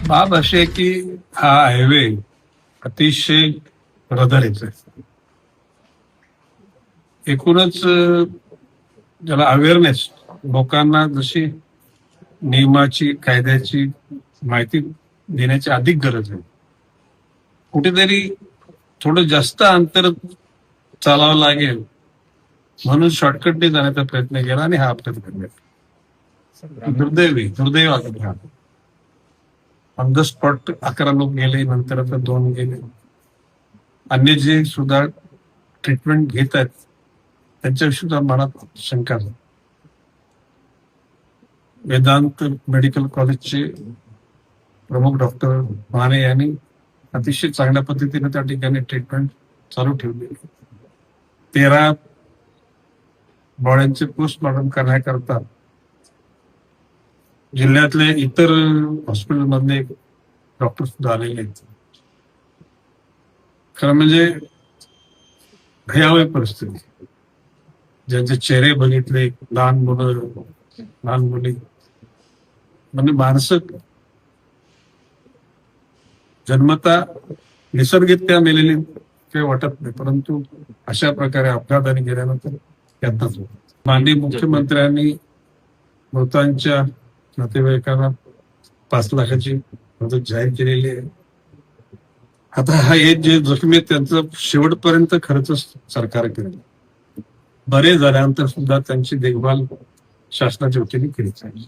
बाब अशी आहे की हा हायवे अतिशय रहदारीचा आहे. एकूणच ज्याला अवेअरनेस, लोकांना जशी नियमाची कायद्याची माहिती देण्याची अधिक गरज आहे. कुठेतरी थोडं जास्त अंतर चालावं लागेल म्हणून शॉर्टकटने जाण्याचा प्रयत्न केला आणि हा अपघात घडला. दुर्दैव अपघात. ऑन द स्पॉट 11 लोक गेले, नंतर आता 2 गेले. अन्य जे सुद्धा ट्रीटमेंट घेत आहेत त्यांच्याविषयी सुद्धा मनात शंका आहे. वेदांत मेडिकल कॉलेजचे प्रमुख डॉक्टर माने यांनी अतिशय चांगल्या पद्धतीने त्या ठिकाणी ट्रीटमेंट चालू ठेवली. 13 बॉड्यांचे पोस्टमॉर्टम करण्याकरता जिल्ह्यातले इतर हॉस्पिटलमधले डॉक्टर सुद्धा आलेले आहेत. खरं म्हणजे भयावह परिस्थिती. ज्यांचे चेहरे बघितले, लहान मुलं, लहान मुली, म्हणजे माणसं जन्मता निसर्गरित्या मेलेली काही वाटत नाही, परंतु अशा प्रकारे अपघाताने गेल्यानंतर यातनाच होत. माननीय मुख्यमंत्र्यांनी मृतांच्या नातेवाईकांना 5 लाखाची मदत जाहीर केलेली आहे. आता हे जे जखमी आहेत त्यांचं शेवटपर्यंत खर्च सरकार करेल. बरे झाल्यानंतर सुद्धा त्यांची देखभाल शासनाच्या वतीने केली जाईल.